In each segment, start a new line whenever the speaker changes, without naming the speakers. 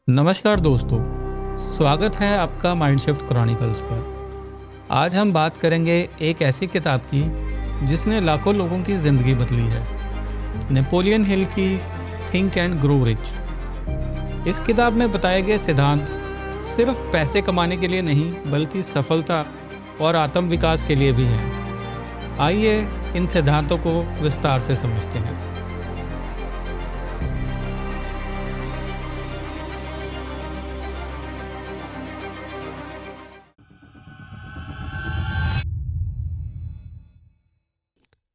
नमस्कार दोस्तों, स्वागत है आपका माइंडशिफ्ट क्रॉनिकल्स पर। आज हम बात करेंगे एक ऐसी किताब की जिसने लाखों लोगों की ज़िंदगी बदली है, नेपोलियन हिल की थिंक एंड ग्रो रिच। इस किताब में बताए गए सिद्धांत सिर्फ पैसे कमाने के लिए नहीं बल्कि सफलता और आत्म विकास के लिए भी हैं। आइए इन सिद्धांतों को विस्तार से समझते हैं।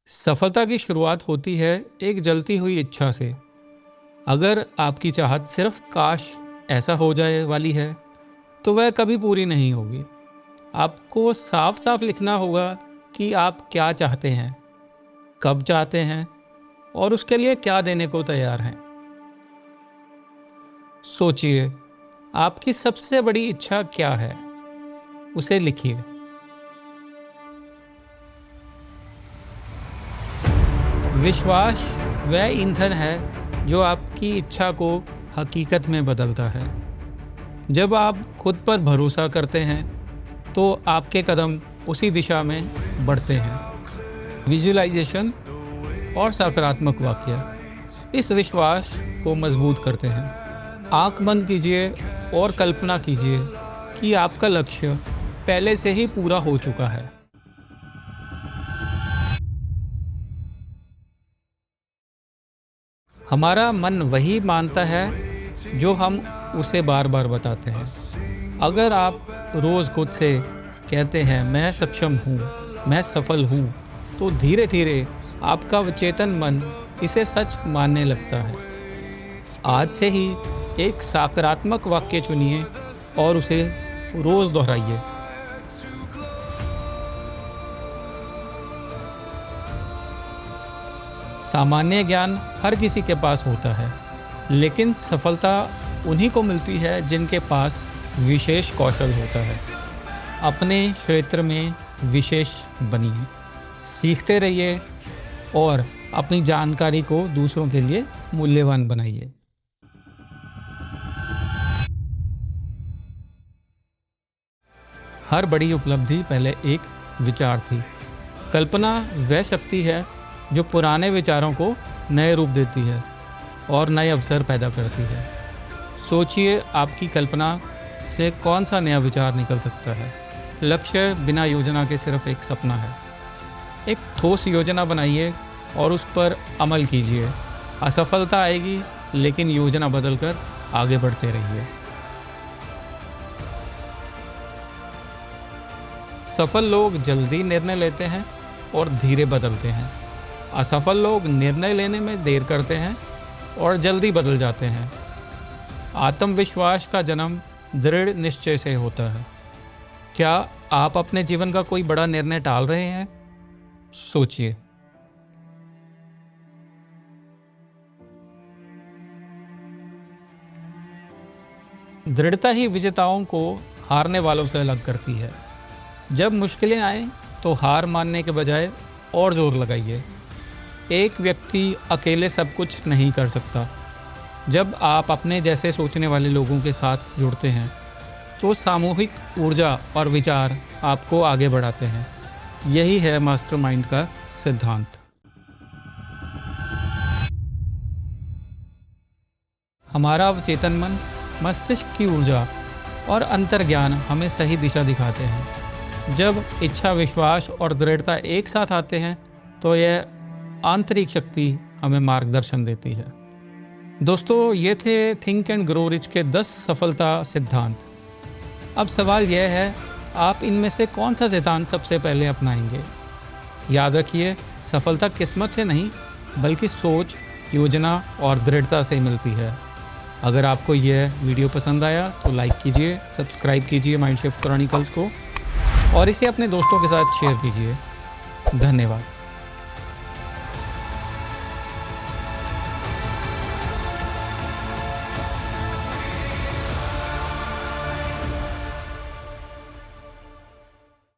सफलता की शुरुआत होती है एक जलती हुई इच्छा से। अगर आपकी चाहत सिर्फ काश ऐसा हो जाए वाली है तो वह कभी पूरी नहीं होगी। आपको साफ साफ लिखना होगा कि आप क्या चाहते हैं, कब चाहते हैं और उसके लिए क्या देने को तैयार हैं। सोचिए, आपकी सबसे बड़ी इच्छा क्या है, उसे लिखिए। विश्वास वह ईंधन है जो आपकी इच्छा को हकीकत में बदलता है। जब आप खुद पर भरोसा करते हैं तो आपके कदम उसी दिशा में बढ़ते हैं। विजुअलाइजेशन और सकारात्मक वाक्य इस विश्वास को मजबूत करते हैं। आंख बंद कीजिए और कल्पना कीजिए कि आपका लक्ष्य पहले से ही पूरा हो चुका है। हमारा मन वही मानता है जो हम उसे बार बार बताते हैं। अगर आप रोज़ खुद से कहते हैं मैं सक्षम हूँ, मैं सफल हूँ, तो धीरे धीरे आपका चेतन मन इसे सच मानने लगता है। आज से ही एक सकारात्मक वाक्य चुनिए और उसे रोज़ दोहराइए। सामान्य ज्ञान हर किसी के पास होता है, लेकिन सफलता उन्हीं को मिलती है जिनके पास विशेष कौशल होता है। अपने क्षेत्र में विशेष बनिए, सीखते रहिए और अपनी जानकारी को दूसरों के लिए मूल्यवान बनाइए। हर बड़ी उपलब्धि पहले एक विचार थी। कल्पना वह शक्ति है जो पुराने विचारों को नए रूप देती है और नए अवसर पैदा करती है। सोचिए, आपकी कल्पना से कौन सा नया विचार निकल सकता है। लक्ष्य बिना योजना के सिर्फ एक सपना है। एक ठोस योजना बनाइए और उस पर अमल कीजिए। असफलता आएगी, लेकिन योजना बदलकर आगे बढ़ते रहिए। सफल लोग जल्दी निर्णय लेते हैं और धीरे बदलते हैं। असफल लोग निर्णय लेने में देर करते हैं और जल्दी बदल जाते हैं। आत्मविश्वास का जन्म दृढ़ निश्चय से होता है। क्या आप अपने जीवन का कोई बड़ा निर्णय टाल रहे हैं? सोचिए। दृढ़ता ही विजेताओं को हारने वालों से अलग करती है। जब मुश्किलें आए तो हार मानने के बजाय और जोर लगाइए। एक व्यक्ति अकेले सब कुछ नहीं कर सकता। जब आप अपने जैसे सोचने वाले लोगों के साथ जुड़ते हैं तो सामूहिक ऊर्जा और विचार आपको आगे बढ़ाते हैं। यही है मास्टरमाइंड का सिद्धांत। हमारा अवचेतन मन, मस्तिष्क की ऊर्जा और अंतर्ज्ञान हमें सही दिशा दिखाते हैं। जब इच्छा, विश्वास और दृढ़ता एक साथ आते हैं तो यह आंतरिक शक्ति हमें मार्गदर्शन देती है। दोस्तों, ये थे थिंक एंड ग्रो रिच के 10 सफलता सिद्धांत। अब सवाल यह है, आप इनमें से कौन सा सिद्धांत सबसे पहले अपनाएंगे? याद रखिए, सफलता किस्मत से नहीं बल्कि सोच, योजना और दृढ़ता से मिलती है। अगर आपको यह वीडियो पसंद आया तो लाइक कीजिए, सब्सक्राइब कीजिए माइंडशिफ्ट क्रॉनिकल्स को और इसे अपने दोस्तों के साथ शेयर कीजिए। धन्यवाद।